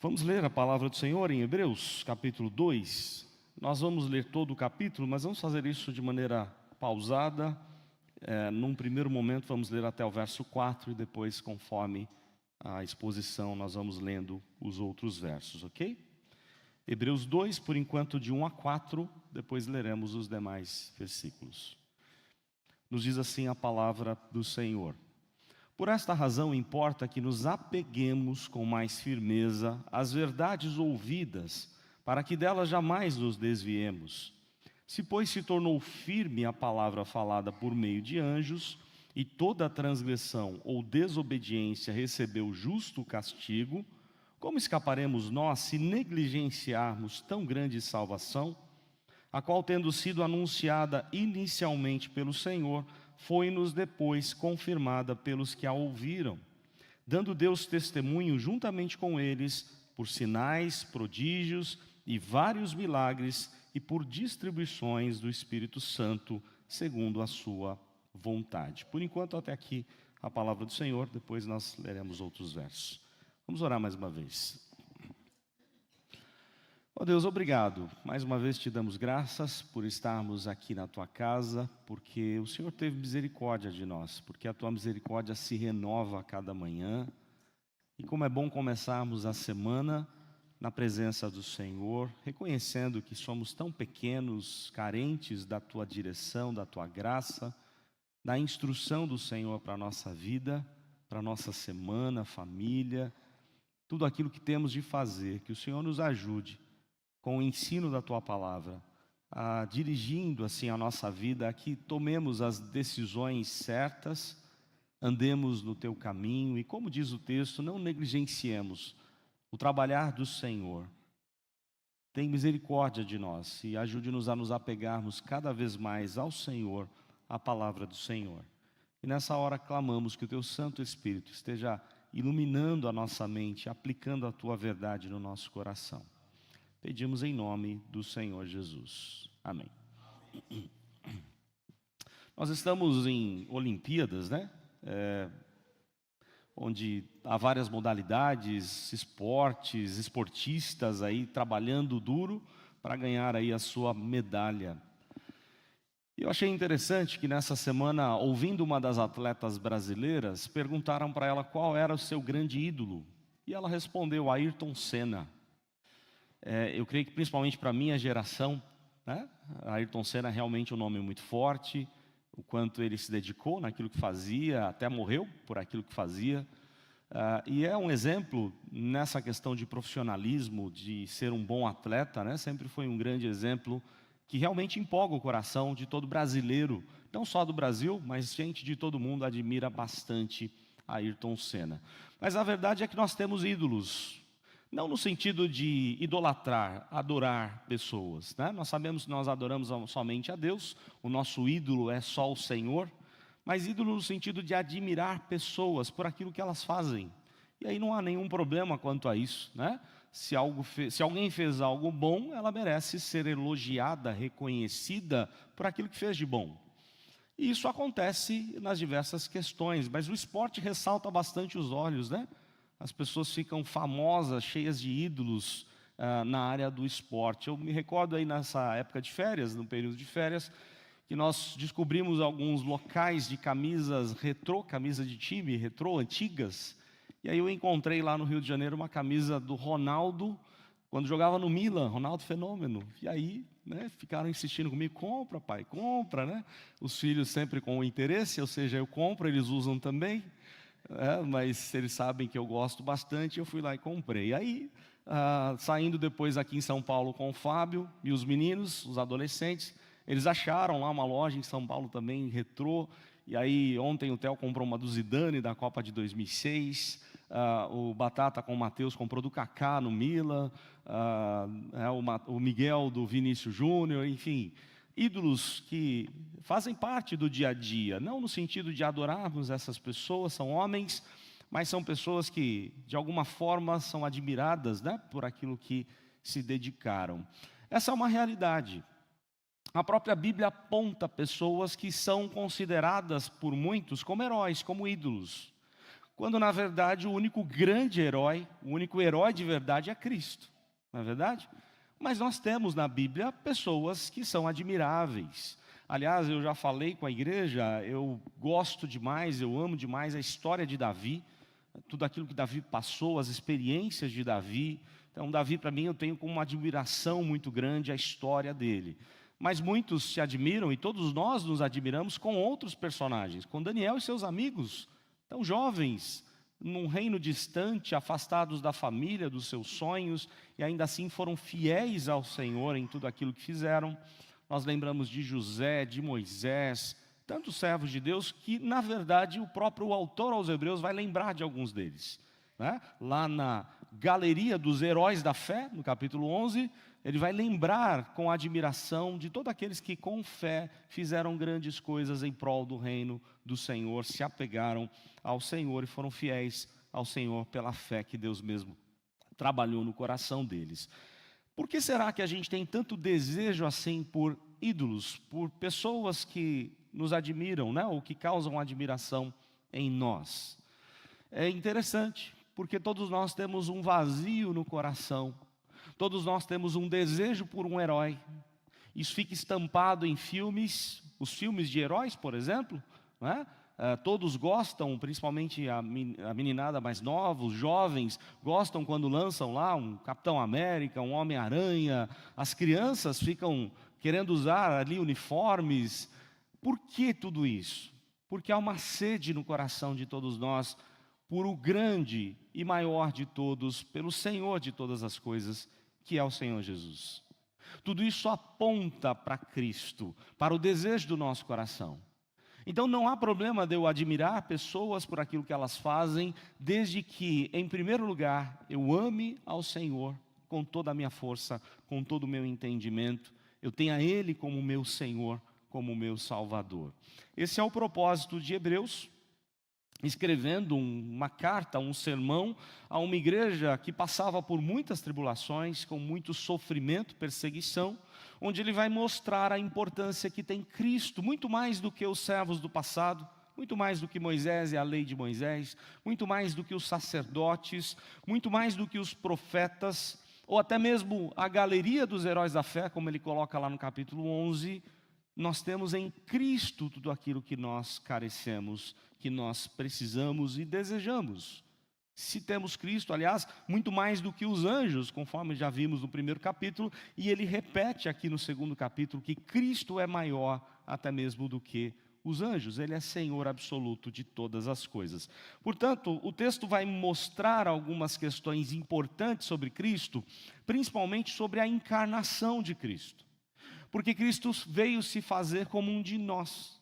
Vamos ler a palavra do Senhor em Hebreus, capítulo 2. Nós vamos ler todo o capítulo, mas vamos fazer isso de maneira pausada. Num primeiro momento vamos ler até o verso 4 e depois, conforme a exposição, nós vamos lendo os outros versos, ok? Hebreus 2, por enquanto de 1 a 4, depois leremos os demais versículos. Nos diz assim a palavra do Senhor. Por esta razão importa que nos apeguemos com mais firmeza às verdades ouvidas, para que delas jamais nos desviemos. Se, pois, se tornou firme a palavra falada por meio de anjos, e toda transgressão ou desobediência recebeu justo castigo, como escaparemos nós se negligenciarmos tão grande salvação, a qual, tendo sido anunciada inicialmente pelo Senhor, foi-nos depois confirmada pelos que a ouviram, dando Deus testemunho juntamente com eles, por sinais, prodígios e vários milagres, e por distribuições do Espírito Santo, segundo a sua vontade. Por enquanto, até aqui a palavra do Senhor, depois nós leremos outros versos. Vamos orar mais uma vez. Ó Deus, obrigado. Mais uma vez te damos graças por estarmos aqui na tua casa, porque o Senhor teve misericórdia de nós, porque a tua misericórdia se renova a cada manhã. E como é bom começarmos a semana na presença do Senhor, reconhecendo que somos tão pequenos, carentes da tua direção, da tua graça, da instrução do Senhor para a nossa vida, para a nossa semana, família, tudo aquilo que temos de fazer, que o Senhor nos ajude com o ensino da tua palavra, dirigindo assim a nossa vida, a que tomemos as decisões certas, andemos no teu caminho e, como diz o texto, não negligenciemos o trabalhar do Senhor. Tem misericórdia de nós e ajude-nos a nos apegarmos cada vez mais ao Senhor, à palavra do Senhor. E nessa hora clamamos que o teu Santo Espírito esteja iluminando a nossa mente, aplicando a tua verdade no nosso coração. Pedimos em nome do Senhor Jesus. Amém. Nós estamos em Olimpíadas, né? Onde há várias modalidades, esportistas aí trabalhando duro para ganhar aí a sua medalha. Eu achei interessante que nessa semana, ouvindo uma das atletas brasileiras, perguntaram para ela qual era o seu grande ídolo. E ela respondeu: Ayrton Senna. Eu creio que principalmente para a minha geração, né? Ayrton Senna é realmente um nome muito forte, o quanto ele se dedicou naquilo que fazia, até morreu por aquilo que fazia. E é um exemplo nessa questão de profissionalismo, de ser um bom atleta, né? Sempre foi um grande exemplo que realmente empolga o coração de todo brasileiro, não só do Brasil, mas gente de todo mundo admira bastante Ayrton Senna. Mas a verdade é que nós temos ídolos. Não no sentido de idolatrar, adorar pessoas, né? Nós sabemos que nós adoramos somente a Deus, o nosso ídolo é só o Senhor, mas ídolo no sentido de admirar pessoas por aquilo que elas fazem. E aí não há nenhum problema quanto a isso, né? Se alguém fez algo bom, ela merece ser elogiada, reconhecida por aquilo que fez de bom. E isso acontece nas diversas questões, mas o esporte ressalta bastante os olhos, né? As pessoas ficam famosas, cheias de ídolos na área do esporte. Eu me recordo aí nessa época de férias, no período de férias, que nós descobrimos alguns locais de camisas retrô, camisa de time retrô, antigas. E aí eu encontrei lá no Rio de Janeiro uma camisa do Ronaldo, quando jogava no Milan, Ronaldo Fenômeno. E aí, né, ficaram insistindo comigo: compra, pai, compra, né? Os filhos sempre com interesse, ou seja, eu compro, eles usam também. Mas eles sabem que eu gosto bastante, eu fui lá e comprei. Aí, saindo depois aqui em São Paulo com o Fábio e os meninos, os adolescentes, eles acharam lá uma loja em São Paulo também, retrô. E aí, ontem o Theo comprou uma do Zidane, da Copa de 2006. O Batata com o Matheus comprou do Kaká no Milan. O Miguel do Vinícius Júnior, enfim. Ídolos que fazem parte do dia a dia, não no sentido de adorarmos essas pessoas, são homens, mas são pessoas que, de alguma forma, são admiradas, né, por aquilo que se dedicaram. Essa é uma realidade. A própria Bíblia aponta pessoas que são consideradas por muitos como heróis, como ídolos. quando na verdade o único grande herói, o único herói de verdade é Cristo, não é verdade? Mas nós temos na Bíblia pessoas que são admiráveis. Aliás, eu já falei com a igreja, eu gosto demais, eu amo demais a história de Davi, tudo aquilo que Davi passou, as experiências de Davi. Então, Davi, para mim, eu tenho como uma admiração muito grande a história dele. Mas muitos se admiram, e todos nós nos admiramos com outros personagens, com Daniel e seus amigos, tão jovens, num reino distante, afastados da família, dos seus sonhos, e ainda assim foram fiéis ao Senhor em tudo aquilo que fizeram. Nós lembramos de José, de Moisés, tantos servos de Deus, que na verdade o próprio autor aos Hebreus vai lembrar de alguns deles, né? Lá na galeria dos heróis da fé, no capítulo 11, ele vai lembrar com admiração de todos aqueles que com fé fizeram grandes coisas em prol do reino do Senhor, se apegaram ao Senhor e foram fiéis ao Senhor pela fé que Deus mesmo trabalhou no coração deles. Por que será que a gente tem tanto desejo assim por ídolos, por pessoas que nos admiram, né? Ou que causam admiração em nós? É interessante, porque todos nós temos um vazio no coração, todos nós temos um desejo por um herói. Isso fica estampado em filmes, os filmes de heróis, por exemplo, né? Todos gostam, principalmente a meninada mais nova, os jovens, gostam quando lançam lá um Capitão América, um Homem-Aranha. As crianças ficam querendo usar ali uniformes. Por que tudo isso? Porque há uma sede no coração de todos nós por o grande e maior de todos, pelo Senhor de todas as coisas, que é o Senhor Jesus. Tudo isso aponta para Cristo, para o desejo do nosso coração. Então não há problema de eu admirar pessoas por aquilo que elas fazem, desde que, em primeiro lugar, eu ame ao Senhor com toda a minha força, com todo o meu entendimento, eu tenha Ele como meu Senhor, como meu Salvador. Esse é o propósito de Hebreus, escrevendo uma carta, um sermão a uma igreja que passava por muitas tribulações, com muito sofrimento, perseguição, onde ele vai mostrar a importância que tem Cristo, muito mais do que os servos do passado, muito mais do que Moisés e a lei de Moisés, muito mais do que os sacerdotes, muito mais do que os profetas, ou até mesmo a galeria dos heróis da fé, como ele coloca lá no capítulo 11, nós temos em Cristo tudo aquilo que nós carecemos, que nós precisamos e desejamos. Se temos Cristo, aliás, muito mais do que os anjos, conforme já vimos no primeiro capítulo, e ele repete aqui no segundo capítulo que Cristo é maior até mesmo do que os anjos, ele é Senhor absoluto de todas as coisas. Portanto, o texto vai mostrar algumas questões importantes sobre Cristo, principalmente sobre a encarnação de Cristo. Porque Cristo veio se fazer como um de nós,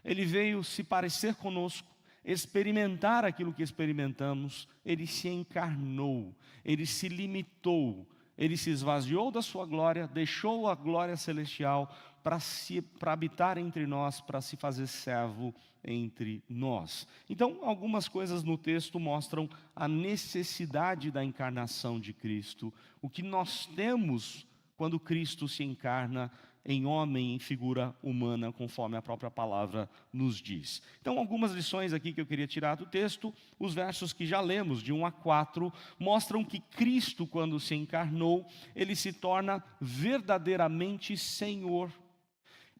ele veio se parecer conosco, experimentar aquilo que experimentamos, ele se encarnou, ele se limitou, ele se esvaziou da sua glória, deixou a glória celestial para habitar entre nós, para se fazer servo entre nós. Então, algumas coisas no texto mostram a necessidade da encarnação de Cristo, o que nós temos quando Cristo se encarna em homem, em figura humana, conforme a própria palavra nos diz. Então, algumas lições aqui que eu queria tirar do texto. Os versos que já lemos, de 1 a 4, mostram que Cristo, quando se encarnou, ele se torna verdadeiramente Senhor.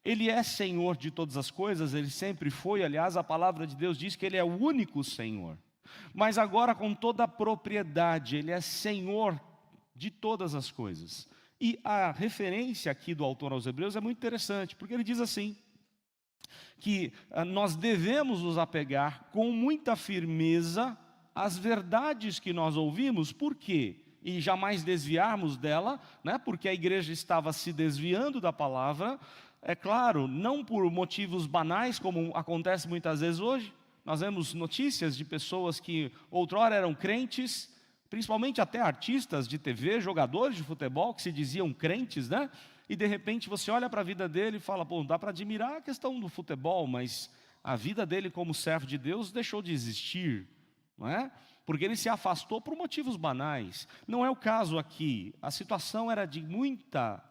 Ele é Senhor de todas as coisas, ele sempre foi. Aliás, a palavra de Deus diz que ele é o único Senhor. Mas agora, com toda a propriedade, ele é Senhor de todas as coisas. E a referência aqui do autor aos Hebreus é muito interessante, porque ele diz assim, que nós devemos nos apegar com muita firmeza às verdades que nós ouvimos. Por quê? E jamais desviarmos dela, né? Porque a igreja estava se desviando da palavra, é claro, não por motivos banais, como acontece muitas vezes hoje. Nós vemos notícias de pessoas que outrora eram crentes, principalmente até artistas de TV, jogadores de futebol que se diziam crentes, né? E de repente você olha para a vida dele e fala, pô, dá para admirar a questão do futebol, mas a vida dele como servo de Deus deixou de existir, não é? Porque ele se afastou por motivos banais. Não é o caso aqui. A situação era de muita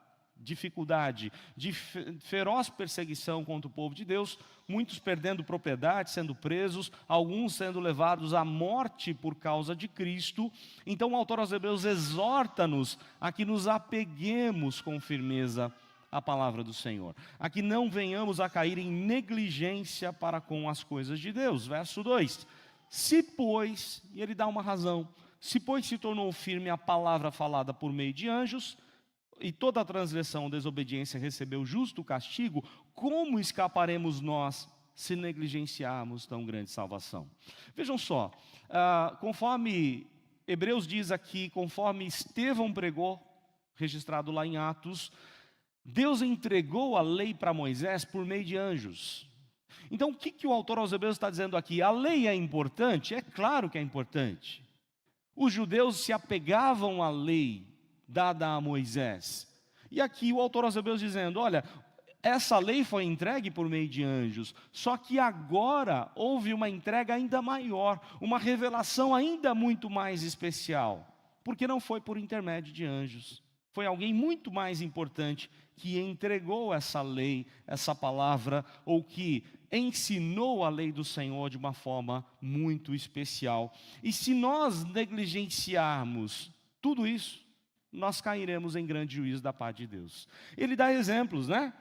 dificuldade, de feroz perseguição contra o povo de Deus, muitos perdendo propriedade, sendo presos, alguns sendo levados à morte por causa de Cristo. Então o autor aos Hebreus exorta-nos a que nos apeguemos com firmeza à palavra do Senhor, a que não venhamos a cair em negligência para com as coisas de Deus. Verso 2, se pois, e ele dá uma razão, se pois se tornou firme a palavra falada por meio de anjos, e toda a transgressão ou desobediência recebeu justo castigo, como escaparemos nós se negligenciarmos tão grande salvação? Vejam só, conforme Hebreus diz aqui, conforme Estevão pregou, registrado lá em Atos, Deus entregou a lei para Moisés por meio de anjos. Então o que o autor aos Hebreus está dizendo aqui? A lei é importante? É claro que é importante. Os judeus se apegavam à lei dada a Moisés. E aqui o autor aos Hebreus dizendo, olha, essa lei foi entregue por meio de anjos, só que agora houve uma entrega ainda maior, uma revelação ainda muito mais especial, porque não foi por intermédio de anjos, foi alguém muito mais importante que entregou essa lei, essa palavra, ou que ensinou a lei do Senhor de uma forma muito especial. E se nós negligenciarmos tudo isso, nós cairemos em grande juízo da parte de Deus. Ele dá exemplos, né?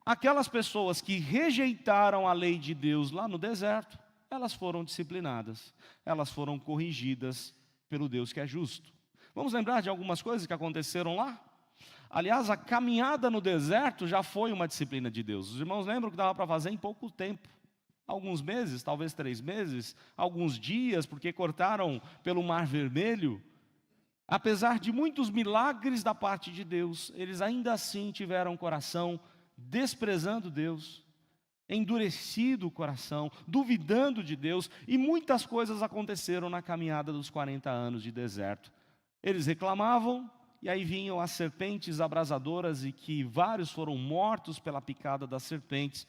Aquelas pessoas que rejeitaram a lei de Deus lá no deserto, elas foram disciplinadas, elas foram corrigidas pelo Deus que é justo. Vamos lembrar de algumas coisas que aconteceram lá? Aliás, a caminhada no deserto já foi uma disciplina de Deus. Os irmãos lembram que dava para fazer em pouco tempo. Alguns meses, talvez 3 meses, alguns dias, porque cortaram pelo Mar Vermelho. Apesar de muitos milagres da parte de Deus, eles ainda assim tiveram um coração desprezando Deus, endurecido o coração, duvidando de Deus, e muitas coisas aconteceram na caminhada dos 40 anos de deserto. Eles reclamavam, e aí vinham as serpentes abrasadoras, e que vários foram mortos pela picada das serpentes,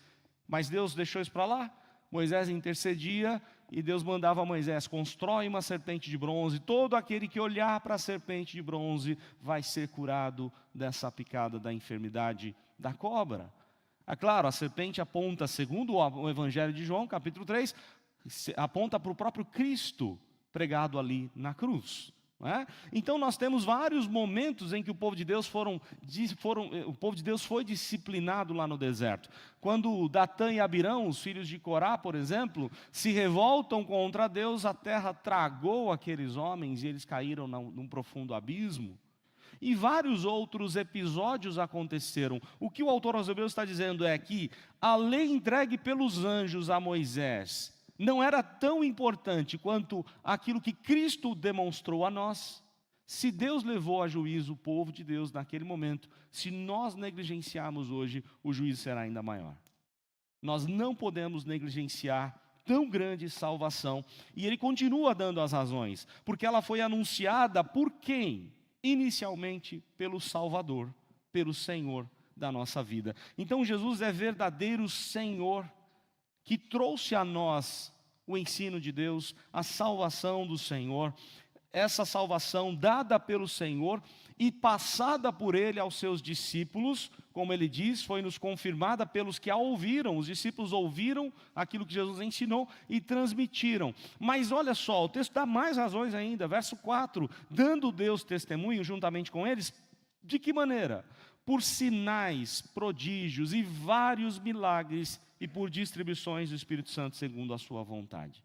mas Deus deixou isso para lá. Moisés intercedia, e Deus mandava a Moisés, constrói uma serpente de bronze, todo aquele que olhar para a serpente de bronze vai ser curado dessa picada da enfermidade da cobra. É claro, a serpente aponta, segundo o Evangelho de João, capítulo 3, aponta para o próprio Cristo pregado ali na cruz. Não é? Então nós temos vários momentos em que o povo de Deus foi disciplinado lá no deserto. Quando Datã e Abirão, os filhos de Corá, por exemplo, se revoltam contra Deus, a terra tragou aqueles homens e eles caíram num profundo abismo. E vários outros episódios aconteceram. O que o autor aos Hebreus está dizendo é que a lei entregue pelos anjos a Moisés não era tão importante quanto aquilo que Cristo demonstrou a nós. Se Deus levou a juízo o povo de Deus naquele momento, se nós negligenciarmos hoje, o juízo será ainda maior. Nós não podemos negligenciar tão grande salvação. E ele continua dando as razões, porque ela foi anunciada por quem? Inicialmente pelo Salvador, pelo Senhor da nossa vida. Então Jesus é verdadeiro Senhor, que trouxe a nós o ensino de Deus, a salvação do Senhor, essa salvação dada pelo Senhor e passada por Ele aos seus discípulos, como Ele diz, foi nos confirmada pelos que a ouviram. Os discípulos ouviram aquilo que Jesus ensinou e transmitiram. Mas olha só, o texto dá mais razões ainda, verso 4, dando Deus testemunho juntamente com eles, de que maneira? Por sinais, prodígios e vários milagres e por distribuições do Espírito Santo segundo a sua vontade.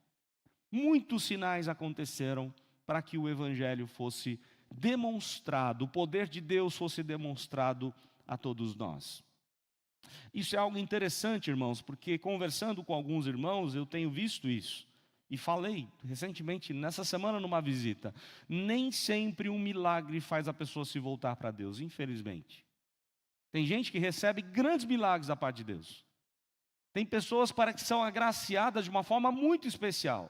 Muitos sinais aconteceram para que o Evangelho fosse demonstrado, o poder de Deus fosse demonstrado a todos nós. Isso é algo interessante, irmãos, porque conversando com alguns irmãos, eu tenho visto isso. E falei recentemente, nessa semana, numa visita, nem sempre um milagre faz a pessoa se voltar para Deus, infelizmente. Tem gente que recebe grandes milagres da parte de Deus. Tem pessoas para que são agraciadas de uma forma muito especial.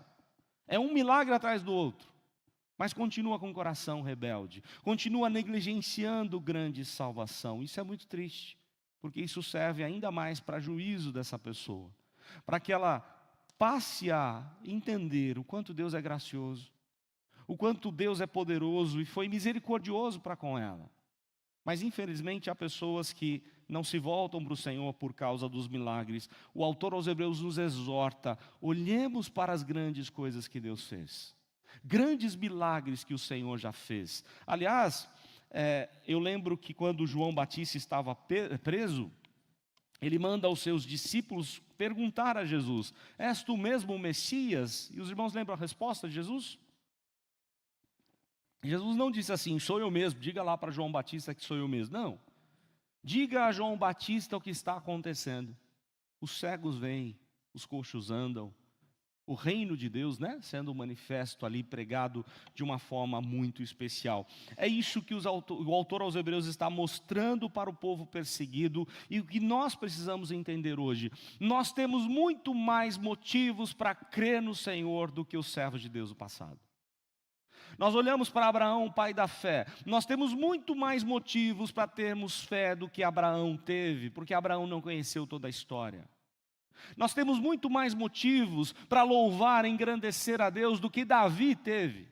É um milagre atrás do outro. Mas continua com o coração rebelde. Continua negligenciando grande salvação. Isso é muito triste. Porque isso serve ainda mais para juízo dessa pessoa. Para que ela passe a entender o quanto Deus é gracioso. O quanto Deus é poderoso e foi misericordioso para com ela. Mas infelizmente há pessoas que não se voltam para o Senhor por causa dos milagres. O autor aos Hebreus nos exorta: olhemos para as grandes coisas que Deus fez, grandes milagres que o Senhor já fez. Aliás, eu lembro que quando João Batista estava preso, ele manda aos seus discípulos perguntar a Jesus: és tu mesmo o Messias? E os irmãos lembram a resposta de Jesus? Jesus não disse assim: sou eu mesmo, diga lá para João Batista que sou eu mesmo. Não. Diga a João Batista o que está acontecendo. Os cegos vêm, os coxos andam. O reino de Deus, sendo manifesto ali, pregado de uma forma muito especial. É isso que o autor aos Hebreus está mostrando para o povo perseguido, e o que nós precisamos entender hoje: nós temos muito mais motivos para crer no Senhor do que os servos de Deus do passado. Nós olhamos para Abraão, o pai da fé. Nós temos muito mais motivos para termos fé do que Abraão teve, porque Abraão não conheceu toda a história. Nós temos muito mais motivos para louvar, engrandecer a Deus do que Davi teve,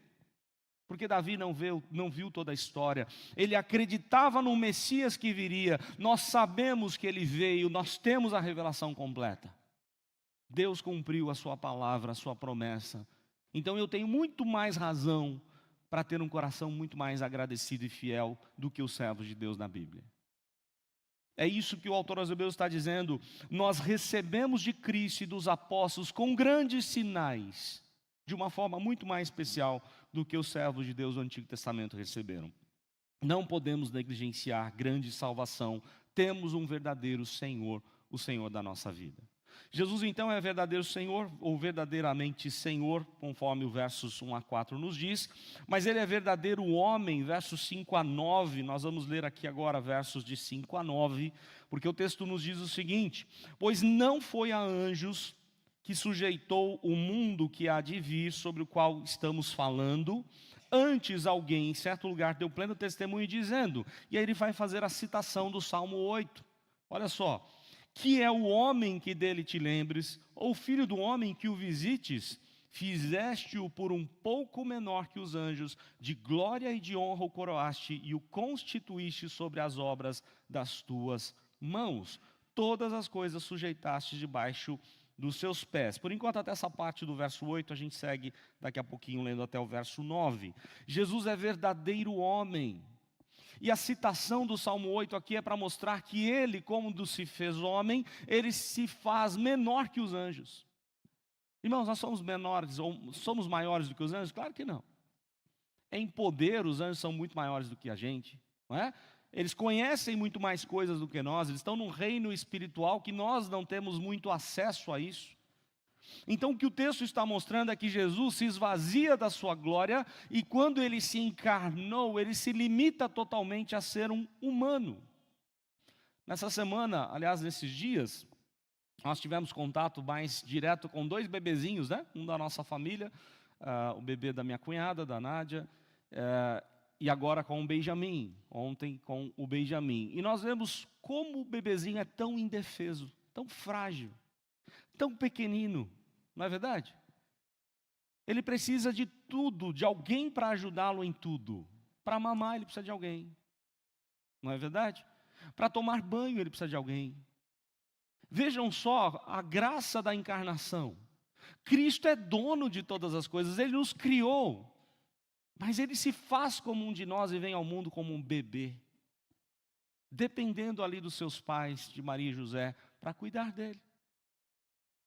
porque Davi não viu toda a história. Ele acreditava no Messias que viria. Nós sabemos que ele veio, nós temos a revelação completa. Deus cumpriu a sua palavra, a sua promessa. Então eu tenho muito mais razão para ter um coração muito mais agradecido e fiel do que os servos de Deus na Bíblia. É isso que o autor aos Hebreus está dizendo: nós recebemos de Cristo e dos apóstolos com grandes sinais, de uma forma muito mais especial do que os servos de Deus do Antigo Testamento receberam. Não podemos negligenciar grande salvação. Temos um verdadeiro Senhor, o Senhor da nossa vida. Jesus então é verdadeiro Senhor, ou verdadeiramente Senhor, conforme o versos 1 a 4 nos diz, mas Ele é verdadeiro homem, versos 5 a 9, nós vamos ler aqui agora versos de 5 a 9, porque o texto nos diz o seguinte: pois não foi a anjos que sujeitou o mundo que há de vir, sobre o qual estamos falando, antes alguém em certo lugar deu pleno testemunho dizendo, e aí ele vai fazer a citação do Salmo 8, olha só: que é o homem que dele te lembres, ou filho do homem que o visites, fizeste-o por um pouco menor que os anjos, de glória e de honra o coroaste, e o constituíste sobre as obras das tuas mãos. Todas as coisas sujeitaste debaixo dos seus pés. Por enquanto, até essa parte do verso 8, a gente segue daqui a pouquinho lendo até o verso 9. Jesus é verdadeiro homem. E a citação do Salmo 8 aqui é para mostrar que ele, como se fez homem, ele se faz menor que os anjos. Irmãos, nós somos menores ou somos maiores do que os anjos? Claro que não. Em poder, os anjos são muito maiores do que a gente, não é? Eles conhecem muito mais coisas do que nós, eles estão num reino espiritual que nós não temos muito acesso a isso. Então o que o texto está mostrando é que Jesus se esvazia da sua glória, e quando ele se encarnou, ele se limita totalmente a ser um humano. Nessa semana, aliás, nesses dias, nós tivemos contato mais direto com 2 bebezinhos, um da nossa família, o bebê da minha cunhada, da Nádia, e agora com o Benjamin, ontem com o Benjamin. E nós vemos como o bebezinho é tão indefeso, tão frágil, tão pequenino. Não é verdade? Ele precisa de tudo, de alguém para ajudá-lo em tudo. Para mamar, ele precisa de alguém. Não é verdade? Para tomar banho, ele precisa de alguém. Vejam só a graça da encarnação. Cristo é dono de todas as coisas, Ele nos criou. Mas Ele se faz como um de nós e vem ao mundo como um bebê, dependendo ali dos seus pais, de Maria e José, para cuidar dele.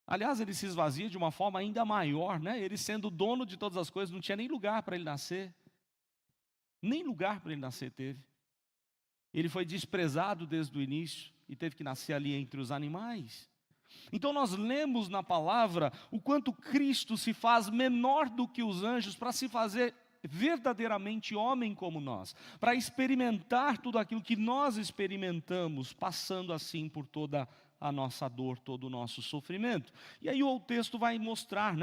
Aliás, ele se esvazia de uma forma ainda maior, Ele sendo dono de todas as coisas, não tinha nem lugar para ele nascer. Nem lugar para ele nascer teve. Ele foi desprezado desde o início e teve que nascer ali entre os animais. Então nós lemos na palavra o quanto Cristo se faz menor do que os anjos para se fazer verdadeiramente homem como nós, para experimentar tudo aquilo que nós experimentamos, passando assim por toda a nossa dor, todo o nosso sofrimento. E aí o texto vai mostrar,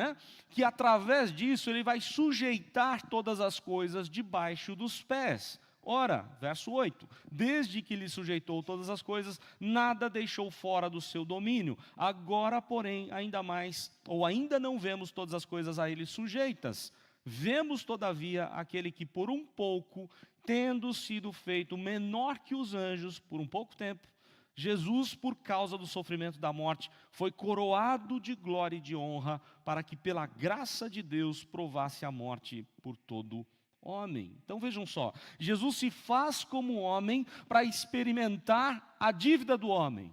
que através disso ele vai sujeitar todas as coisas debaixo dos pés. Ora, verso 8, desde que lhe sujeitou todas as coisas, nada deixou fora do seu domínio. Agora, porém, ainda mais, ou ainda não vemos todas as coisas a ele sujeitas. Vemos, todavia, aquele que por um pouco, tendo sido feito menor que os anjos, por um pouco tempo, Jesus, por causa do sofrimento da morte, foi coroado de glória e de honra, para que pela graça de Deus provasse a morte por todo homem. Então vejam só, Jesus se faz como homem para experimentar a dívida do homem,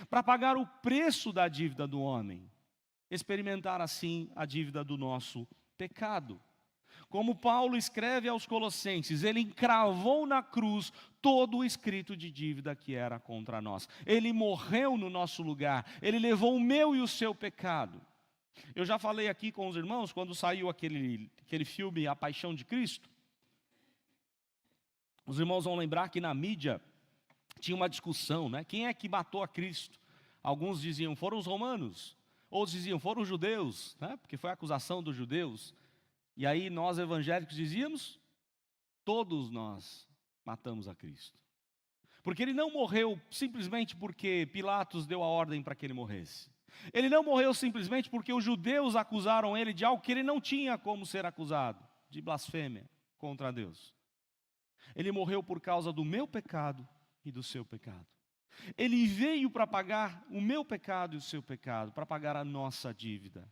para pagar o preço da dívida do homem, experimentar assim a dívida do nosso pecado. Como Paulo escreve aos Colossenses, ele encravou na cruz todo o escrito de dívida que era contra nós. Ele morreu no nosso lugar, ele levou o meu e o seu pecado. Eu já falei aqui com os irmãos, quando saiu aquele filme A Paixão de Cristo. Os irmãos vão lembrar que na mídia tinha uma discussão, né? Quem é que matou a Cristo? Alguns diziam, foram os romanos. Outros diziam, foram os judeus, né? Porque foi a acusação dos judeus. E aí nós evangélicos dizíamos, todos nós matamos a Cristo. Porque ele não morreu simplesmente porque Pilatos deu a ordem para que ele morresse. Ele não morreu simplesmente porque os judeus acusaram ele de algo que ele não tinha como ser acusado, de blasfêmia contra Deus. Ele morreu por causa do meu pecado e do seu pecado. Ele veio para pagar o meu pecado e o seu pecado, para pagar a nossa dívida.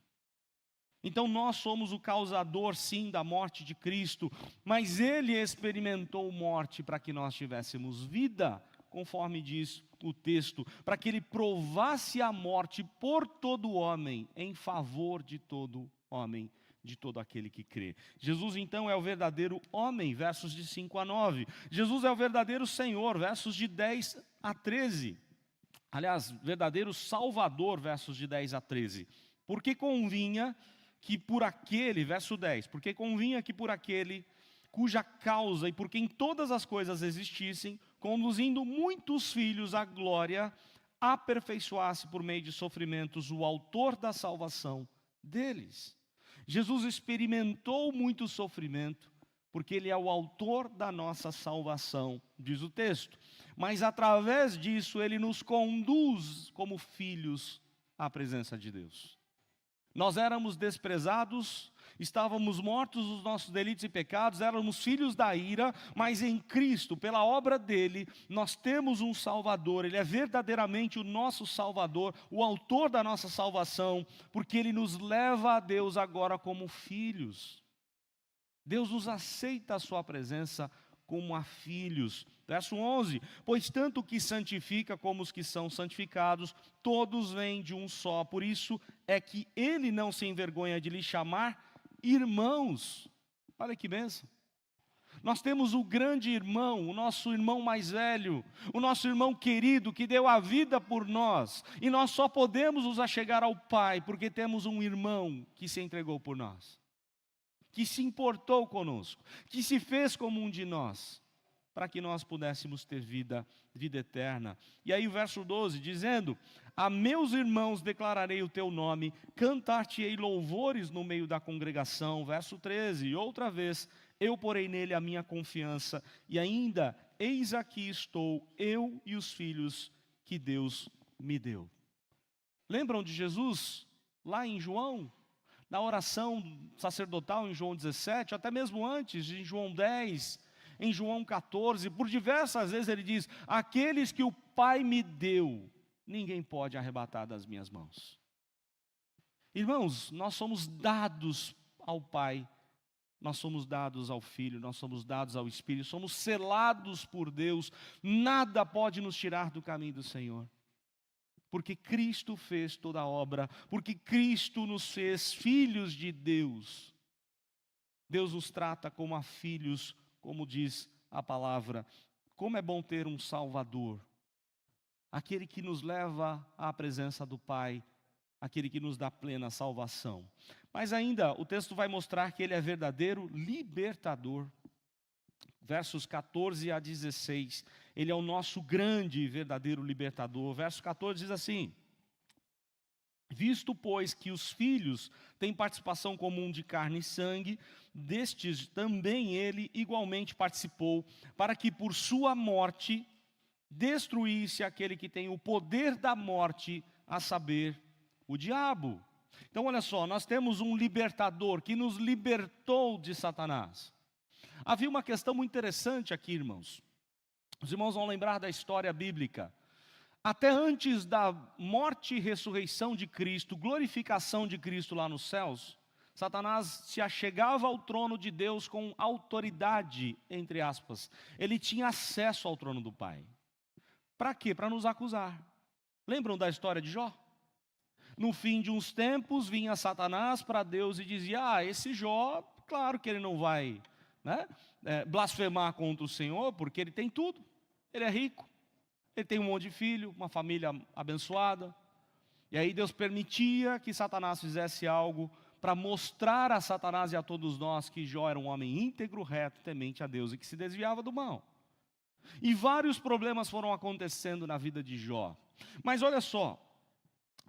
Então nós somos o causador, sim, da morte de Cristo, mas Ele experimentou morte para que nós tivéssemos vida, conforme diz o texto, para que Ele provasse a morte por todo homem, em favor de todo homem, de todo aquele que crê. Jesus então é o verdadeiro homem, versos de 5 a 9. Jesus é o verdadeiro Senhor, versos de 10 a 13. Aliás, verdadeiro Salvador, versos de 10 a 13. Porque convinha que por aquele, verso 10, porque convinha que por aquele cuja causa e por quem todas as coisas existissem, conduzindo muitos filhos à glória, aperfeiçoasse por meio de sofrimentos o autor da salvação deles. Jesus experimentou muito sofrimento, porque Ele é o autor da nossa salvação, diz o texto. Mas através disso Ele nos conduz como filhos à presença de Deus. Nós éramos desprezados, estávamos mortos nos nossos delitos e pecados, éramos filhos da ira, mas em Cristo, pela obra dele, nós temos um Salvador. Ele é verdadeiramente o nosso Salvador, o autor da nossa salvação, porque Ele nos leva a Deus agora como filhos. Deus nos aceita a sua presença como a filhos. Verso 11, pois tanto o que santifica como os que são santificados, todos vêm de um só, por isso é que Ele não se envergonha de lhes chamar irmãos. Olha que bênção. Nós temos o grande irmão, o nosso irmão mais velho, o nosso irmão querido que deu a vida por nós, e nós só podemos nos achegar ao Pai porque temos um irmão que se entregou por nós, que se importou conosco, que se fez como um de nós, para que nós pudéssemos ter vida eterna. E aí o verso 12, dizendo, a meus irmãos declararei o teu nome, cantar-te-ei louvores no meio da congregação. Verso 13, e outra vez, eu porei nele a minha confiança, e ainda, eis aqui estou, eu e os filhos que Deus me deu. Lembram de Jesus, lá em João? Na oração sacerdotal em João 17, até mesmo antes, em João 10, em João 14, por diversas vezes ele diz, aqueles que o Pai me deu, ninguém pode arrebatar das minhas mãos. Irmãos, nós somos dados ao Pai, nós somos dados ao Filho, nós somos dados ao Espírito, somos selados por Deus, nada pode nos tirar do caminho do Senhor. Porque Cristo fez toda a obra, porque Cristo nos fez filhos de Deus. Deus nos trata como a filhos, como diz a palavra. Como é bom ter um Salvador, aquele que nos leva à presença do Pai, aquele que nos dá plena salvação. Mas ainda o texto vai mostrar que Ele é verdadeiro libertador. Versos 14 a 16, Ele é o nosso grande e verdadeiro libertador. Verso 14 diz assim, visto, pois, que os filhos têm participação comum de carne e sangue, destes também Ele igualmente participou, para que por sua morte destruísse aquele que tem o poder da morte, a saber, o diabo, Então olha só, nós temos um libertador que nos libertou de Satanás. Havia uma questão muito interessante aqui, irmãos. Os irmãos vão lembrar da história bíblica. Até antes da morte e ressurreição de Cristo, glorificação de Cristo lá nos céus, Satanás se achegava ao trono de Deus com autoridade, entre aspas. Ele tinha acesso ao trono do Pai. Para quê? Para nos acusar. Lembram da história de Jó? No fim de uns tempos, vinha Satanás para Deus e dizia, esse Jó, claro que ele não vai, né, blasfemar contra o Senhor, porque ele tem tudo. Ele é rico, ele tem um monte de filho, uma família abençoada. E aí Deus permitia que Satanás fizesse algo para mostrar a Satanás e a todos nós que Jó era um homem íntegro, reto, temente a Deus e que se desviava do mal. E vários problemas foram acontecendo na vida de Jó. Mas olha só,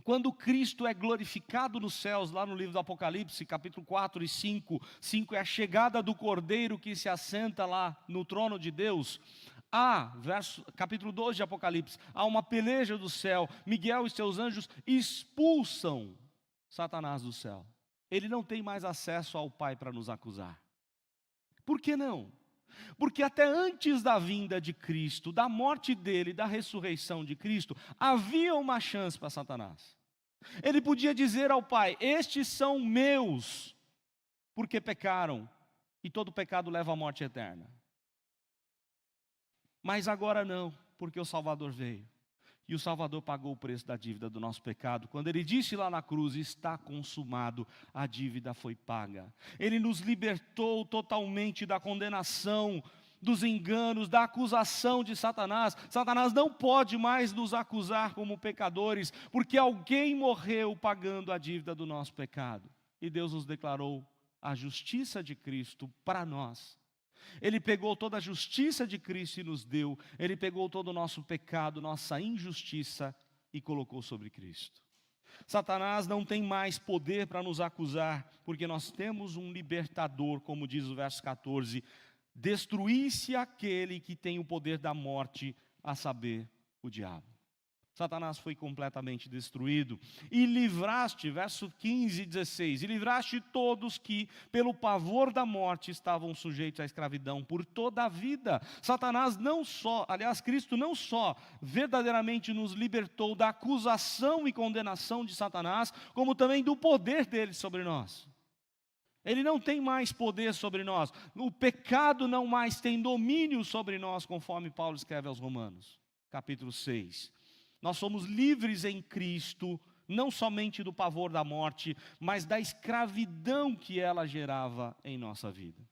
quando Cristo é glorificado nos céus, lá no livro do Apocalipse, capítulo 4 e 5, 5 é a chegada do Cordeiro que se assenta lá no trono de Deus. Capítulo 12 de Apocalipse, há uma peleja do céu, Miguel e seus anjos expulsam Satanás do céu. Ele não tem mais acesso ao Pai para nos acusar. Por que não? Porque até antes da vinda de Cristo, da morte dele, da ressurreição de Cristo, havia uma chance para Satanás. Ele podia dizer ao Pai, estes são meus, porque pecaram, e todo pecado leva à morte eterna. Mas agora não, porque o Salvador veio. E o Salvador pagou o preço da dívida do nosso pecado. Quando Ele disse lá na cruz, está consumado, a dívida foi paga. Ele nos libertou totalmente da condenação, dos enganos, da acusação de Satanás. Satanás não pode mais nos acusar como pecadores, porque alguém morreu pagando a dívida do nosso pecado. E Deus nos declarou a justiça de Cristo para nós. Ele pegou toda a justiça de Cristo e nos deu. Ele pegou todo o nosso pecado, nossa injustiça e colocou sobre Cristo. Satanás não tem mais poder para nos acusar, porque nós temos um libertador, como diz o verso 14. Destruísse aquele que tem o poder da morte, a saber, o diabo. Satanás foi completamente destruído. E livraste, verso 15 e 16, e livraste todos que, pelo pavor da morte, estavam sujeitos à escravidão por toda a vida. Satanás não só, aliás, Cristo não só verdadeiramente nos libertou da acusação e condenação de Satanás, como também do poder dele sobre nós. Ele não tem mais poder sobre nós. O pecado não mais tem domínio sobre nós, conforme Paulo escreve aos Romanos, capítulo 6. Nós somos livres em Cristo, não somente do pavor da morte, mas da escravidão que ela gerava em nossa vida.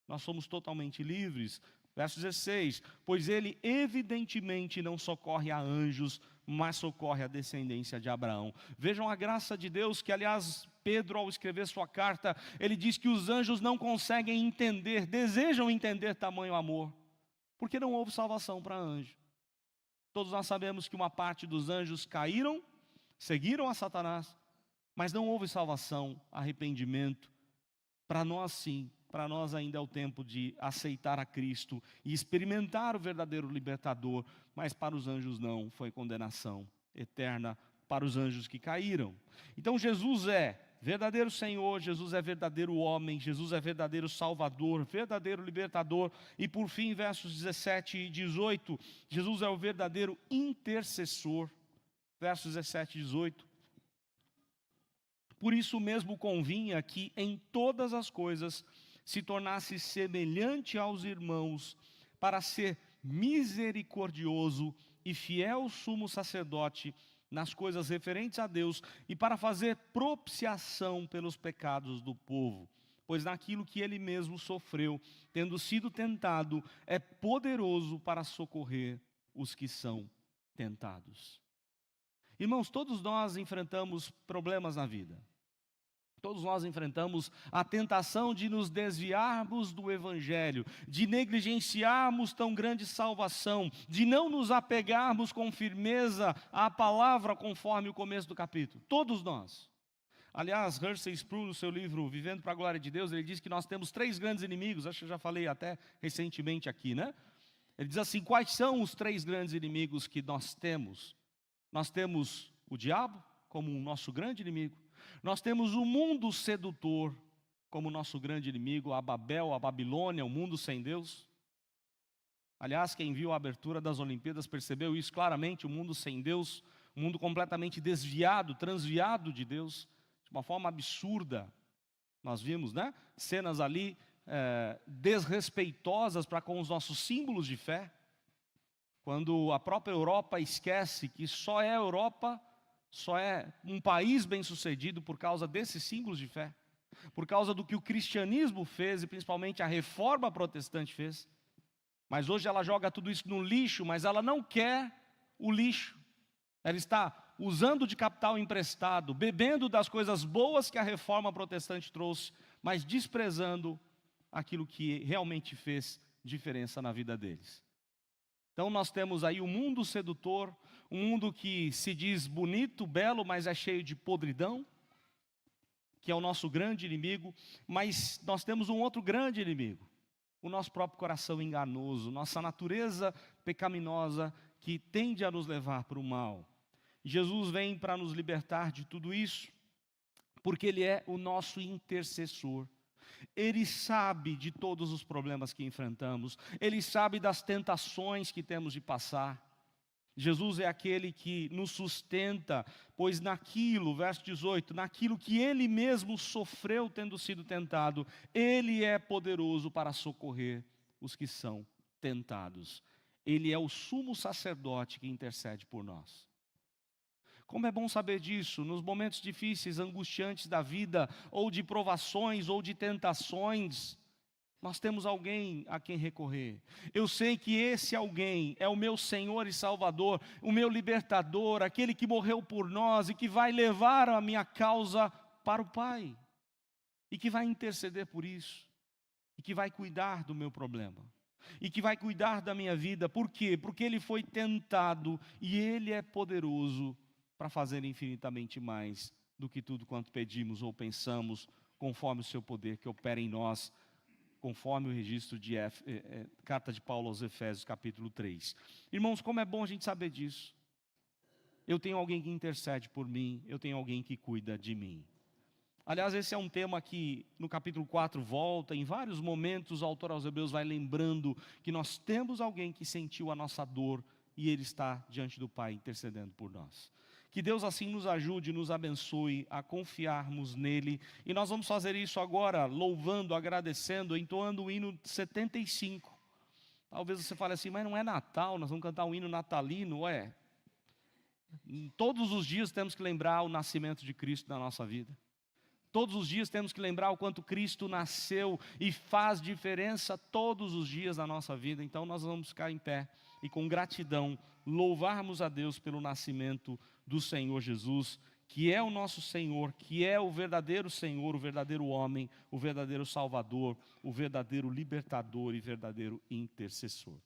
Nós somos totalmente livres. Verso 16, pois ele evidentemente não socorre a anjos, mas socorre a descendência de Abraão. Vejam a graça de Deus, que aliás Pedro, ao escrever sua carta, ele diz que os anjos não conseguem entender, desejam entender tamanho amor, porque não houve salvação para anjo. Todos nós sabemos que uma parte dos anjos caíram, seguiram a Satanás, mas não houve salvação, arrependimento. Para nós sim, para nós ainda é o tempo de aceitar a Cristo e experimentar o verdadeiro libertador, mas para os anjos não, foi condenação eterna para os anjos que caíram. Então Jesus é verdadeiro Senhor, Jesus é verdadeiro homem, Jesus é verdadeiro Salvador, verdadeiro libertador. E por fim, versos 17 e 18, Jesus é o verdadeiro intercessor. Versos 17 e 18. Por isso mesmo convinha que em todas as coisas se tornasse semelhante aos irmãos, para ser misericordioso e fiel sumo sacerdote nas coisas referentes a Deus, e para fazer propiciação pelos pecados do povo. Pois naquilo que ele mesmo sofreu, tendo sido tentado, é poderoso para socorrer os que são tentados. Irmãos, todos nós enfrentamos problemas na vida. Todos nós enfrentamos a tentação de nos desviarmos do Evangelho, de negligenciarmos tão grande salvação, de não nos apegarmos com firmeza à palavra conforme o começo do capítulo. Todos nós. Aliás, Hershey Sproul, no seu livro Vivendo para a Glória de Deus, ele diz que nós temos 3 grandes inimigos, acho que eu já falei até recentemente aqui, né? Ele diz assim, quais são os 3 grandes inimigos que nós temos? Nós temos o diabo como o nosso grande inimigo. Nós temos o mundo sedutor como nosso grande inimigo, a Babel, a Babilônia, o mundo sem Deus. Aliás, quem viu a abertura das Olimpíadas percebeu isso claramente, o mundo sem Deus, um mundo completamente desviado, transviado de Deus, de uma forma absurda. Nós vimos, né, cenas ali desrespeitosas para com os nossos símbolos de fé, quando a própria Europa esquece que só é Europa, só é um país bem-sucedido por causa desses símbolos de fé, por causa do que o cristianismo fez e principalmente a reforma protestante fez. Mas hoje ela joga tudo isso no lixo, mas ela não quer o lixo. Ela está usando de capital emprestado, bebendo das coisas boas que a reforma protestante trouxe, mas desprezando aquilo que realmente fez diferença na vida deles. Então nós temos aí um mundo sedutor, um mundo que se diz bonito, belo, mas é cheio de podridão, que é o nosso grande inimigo, mas nós temos um outro grande inimigo, o nosso próprio coração enganoso, nossa natureza pecaminosa que tende a nos levar para o mal. Jesus vem para nos libertar de tudo isso, porque Ele é o nosso intercessor. Ele sabe de todos os problemas que enfrentamos, Ele sabe das tentações que temos de passar. Jesus é aquele que nos sustenta, pois naquilo, verso 18, naquilo que Ele mesmo sofreu tendo sido tentado, Ele é poderoso para socorrer os que são tentados. Ele é o sumo sacerdote que intercede por nós. Como é bom saber disso, nos momentos difíceis, angustiantes da vida, ou de provações, ou de tentações, nós temos alguém a quem recorrer. Eu sei que esse alguém é o meu Senhor e Salvador, o meu libertador, aquele que morreu por nós e que vai levar a minha causa para o Pai. E que vai interceder por isso. E que vai cuidar do meu problema. E que vai cuidar da minha vida. Por quê? Porque Ele foi tentado e Ele é poderoso para fazer infinitamente mais do que tudo quanto pedimos ou pensamos, conforme o seu poder que opera em nós, conforme o registro de carta de Paulo aos Efésios, capítulo 3. Irmãos, como é bom a gente saber disso. Eu tenho alguém que intercede por mim, eu tenho alguém que cuida de mim. Aliás, esse é um tema que no capítulo 4 volta, em vários momentos o autor aos Hebreus vai lembrando que nós temos alguém que sentiu a nossa dor e Ele está diante do Pai intercedendo por nós. Que Deus assim nos ajude, nos abençoe a confiarmos nele. E nós vamos fazer isso agora, louvando, agradecendo, entoando o hino 75. Talvez você fale assim, mas não é Natal, nós vamos cantar um hino natalino. Todos os dias temos que lembrar o nascimento de Cristo na nossa vida. Todos os dias temos que lembrar o quanto Cristo nasceu e faz diferença todos os dias na nossa vida. Então nós vamos ficar em pé e com gratidão louvarmos a Deus pelo nascimento do Senhor Jesus, que é o nosso Senhor, que é o verdadeiro Senhor, o verdadeiro homem, o verdadeiro Salvador, o verdadeiro libertador e verdadeiro intercessor.